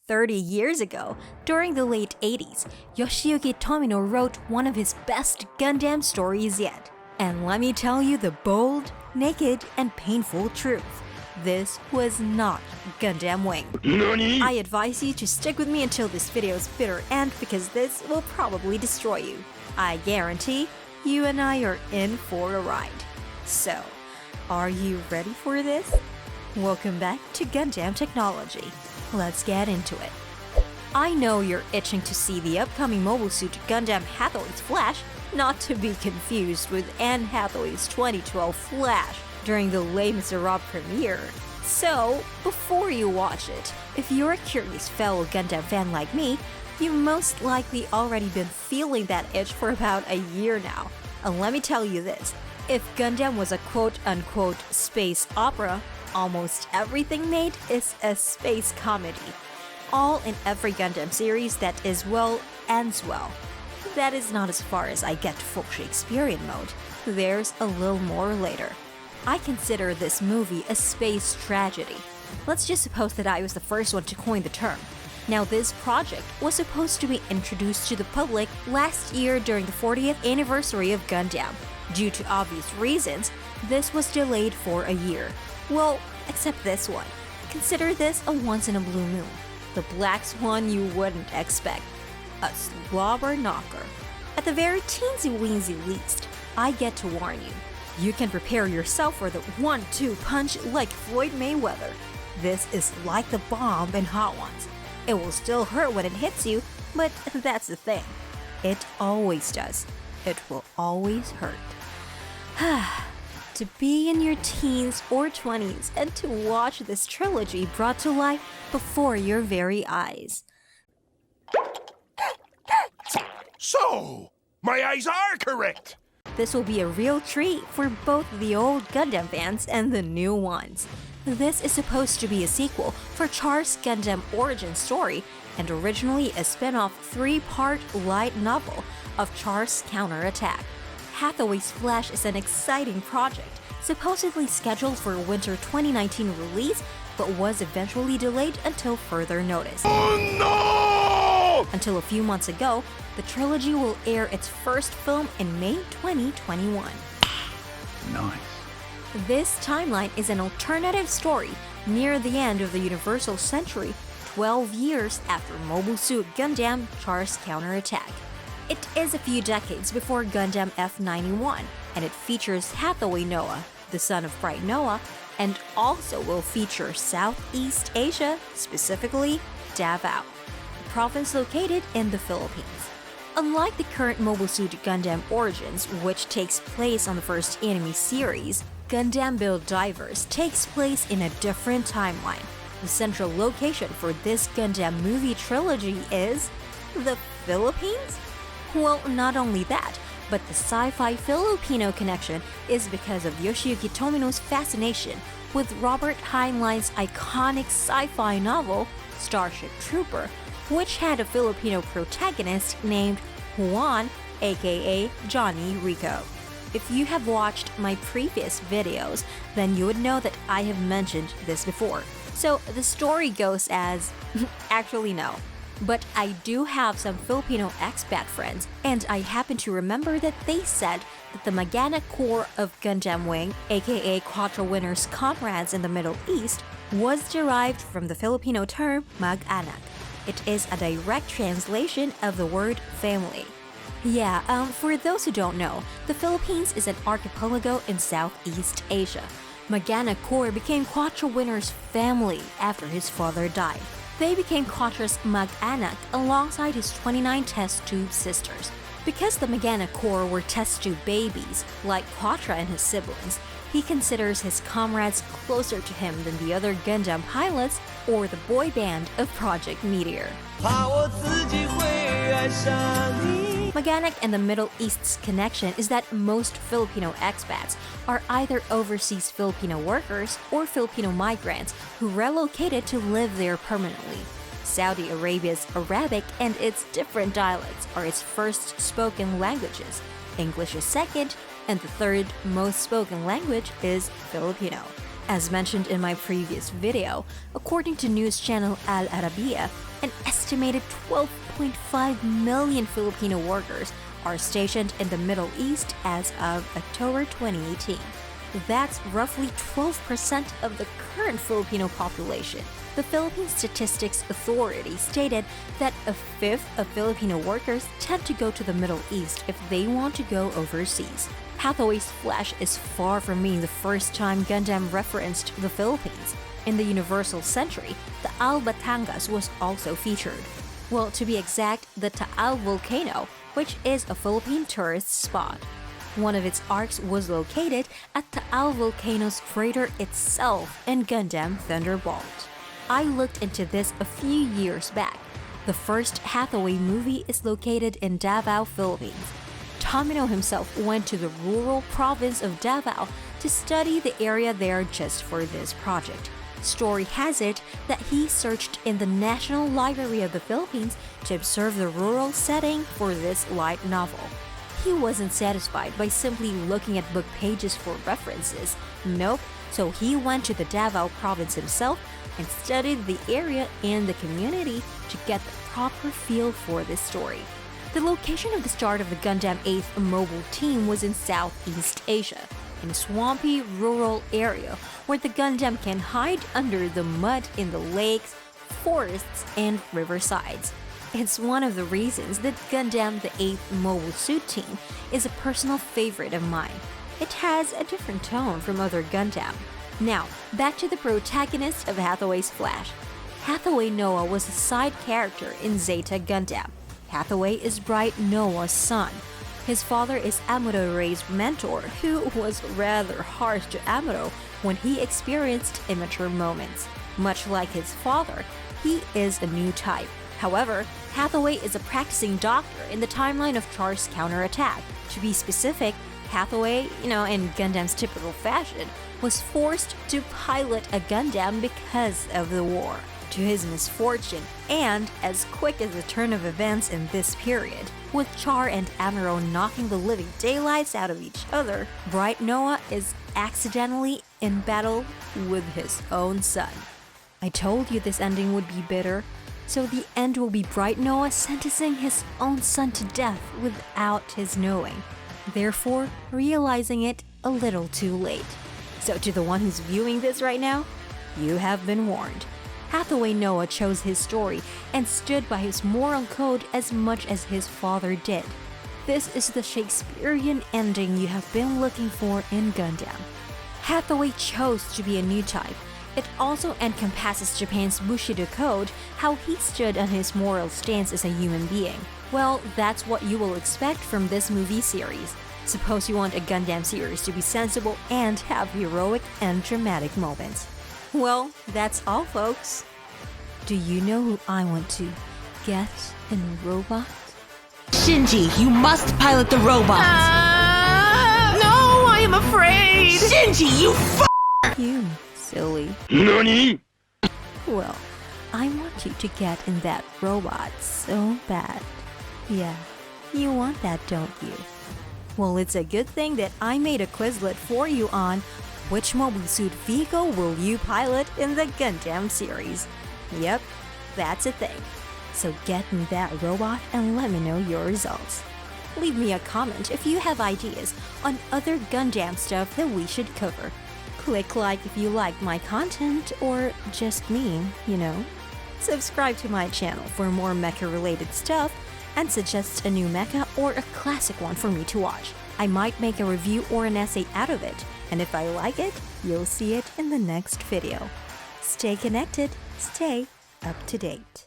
30 years ago, during the late 80s, Yoshiyuki Tomino wrote one of his best Gundam stories yet. And let me tell you the bold, naked, and painful truth. This was not Gundam Wing. NANI? I advise you to stick with me until this video's bitter end because this will probably destroy you. I guarantee you and I are in for a ride. So, are you ready for this? Welcome back to Gundam Technology. Let's get into it. I know you're itching to see the upcoming Mobile Suit Gundam Hathaway's Flash, not to be confused with Anne Hathaway's 2012 Flash during the Les Miserables premiere. So, before you watch it, if you're a curious fellow Gundam fan like me, you've most likely already been feeling that itch for about a year now. And let me tell you this, if Gundam was a quote-unquote space opera, almost everything made is a space comedy. All in every Gundam series that is, well, ends well. That is not as far as I get to full Shakespearean mode. There's a little more later. I consider this movie a space tragedy. Let's just suppose that I was the first one to coin the term. Now, this project was supposed to be introduced to the public last year during the 40th anniversary of Gundam. Due to obvious reasons, this was delayed for a year. Well, except this one. Consider this a once-in-a-blue moon. The black swan you wouldn't expect. A slobber knocker. At the very teensy-weensy least, I get to warn you. You can prepare yourself for the 1-2 punch like Floyd Mayweather. This is like the bomb in Hot Ones. It will still hurt when it hits you, but that's the thing. It always does. It will always hurt. To be in your teens or 20s and to watch this trilogy brought to life before your very eyes. So, my eyes are correct! This will be a real treat for both the old Gundam fans and the new ones. This is supposed to be a sequel for Char's Gundam origin story and originally a spin-off 3-part light novel of Char's counterattack. Hathaway's Flash is an exciting project, supposedly scheduled for winter 2019 release, but was eventually delayed until further notice. Oh no! Until a few months ago, the trilogy will air its first film in May 2021. Nice. This timeline is an alternative story near the end of the Universal Century, 12 years after Mobile Suit Gundam Char's counterattack. It is a few decades before Gundam F91, and it features Hathaway Noah, the son of Bright Noah, and also will feature Southeast Asia, specifically Davao, a province located in the Philippines. Unlike the current Mobile Suit Gundam Origins, which takes place on the first anime series, Gundam Build Divers takes place in a different timeline. The central location for this Gundam movie trilogy is the Philippines? Well, not only that, but the sci-fi Filipino connection is because of Yoshiyuki Tomino's fascination with Robert Heinlein's iconic sci-fi novel, Starship Trooper, which had a Filipino protagonist named Juan, aka Johnny Rico. If you have watched my previous videos, then you would know that I have mentioned this before. So the story goes as... actually no. But I do have some Filipino expat friends, and I happen to remember that they said that the Magana Corps of Gundam Wing, aka Quattro Winner's comrades in the Middle East, was derived from the Filipino term mag-anak. It is a direct translation of the word family. Yeah, for those who don't know, the Philippines is an archipelago in Southeast Asia. Magana Corps became Quattro Winner's family after his father died. They became Quattro's mag-anak alongside his 29 test tube sisters. Because the Magana Corps were test tube babies, like Quattro and his siblings, he considers his comrades closer to him than the other Gundam pilots or the boy band of Project Meteor. Mag-anak and the Middle East's connection is that most Filipino expats are either overseas Filipino workers or Filipino migrants who relocated to live there permanently. Saudi Arabia's Arabic and its different dialects are its first spoken languages. English is second, and the third most spoken language is Filipino. As mentioned in my previous video, according to news channel Al Arabiya, an estimated 12.5 million Filipino workers are stationed in the Middle East as of October 2018. That's roughly 12% of the current Filipino population. The Philippine Statistics Authority stated that a fifth of Filipino workers tend to go to the Middle East if they want to go overseas. Hathaway's Flash is far from being the first time Gundam referenced the Philippines. In the Universal Century, the Taal Batangas was also featured. Well, to be exact, the Taal volcano, which is a Philippine tourist spot. One of its arcs was located at Taal volcano's crater itself in Gundam Thunderbolt. I looked into this a few years back. The first Hathaway movie is located in Davao, Philippines. Tomino himself went to the rural province of Davao to study the area there just for this project. Story has it that he searched in the National Library of the Philippines to observe the rural setting for this light novel. He wasn't satisfied by simply looking at book pages for references. Nope, so he went to the Davao province himself and studied the area and the community to get the proper feel for this story. The location of the start of the Gundam 8th Mobile team was in Southeast Asia, in a swampy rural area where the Gundam can hide under the mud in the lakes, forests, and riversides. It's one of the reasons that Gundam the 8th Mobile Suit team is a personal favorite of mine. It has a different tone from other Gundam. Now, back to the protagonist of Hathaway's Flash. Hathaway Noah was a side character in Zeta Gundam. Hathaway is Bright Noah's son. His father is Amuro Ray's mentor, who was rather harsh to Amuro when he experienced immature moments. Much like his father, he is a new type. However, Hathaway is a practicing doctor in the timeline of Char's counterattack. To be specific, Hathaway, in Gundam's typical fashion, was forced to pilot a Gundam because of the war. To his misfortune, and as quick as the turn of events in this period, with Char and Amuro knocking the living daylights out of each other, Bright Noah is accidentally in battle with his own son. I told you this ending would be bitter. So the end will be Bright Noah sentencing his own son to death without his knowing, therefore realizing it a little too late. So to the one who's viewing this right now, you have been warned. Hathaway Noah chose his story and stood by his moral code as much as his father did. This is the Shakespearean ending you have been looking for in Gundam. Hathaway chose to be a new type. It also encompasses Japan's Bushido Code, how he stood on his moral stance as a human being. Well, that's what you will expect from this movie series. Suppose you want a Gundam series to be sensible and have heroic and dramatic moments. Well, that's all, folks. Do you know who I want to get in a robot? Shinji, you must pilot the robot! No, I am afraid! Shinji, you You silly. NANI?! Well, I want you to get in that robot so bad. Yeah, you want that, don't you? Well, it's a good thing that I made a Quizlet for you on which mobile suit vehicle will you pilot in the Gundam series. Yep, that's a thing. So get in that robot and let me know your results. Leave me a comment if you have ideas on other Gundam stuff that we should cover. Click like if you like my content, or just me, Subscribe to my channel for more mecha-related stuff, and suggest a new mecha or a classic one for me to watch. I might make a review or an essay out of it, and if I like it, you'll see it in the next video. Stay connected, stay up to date.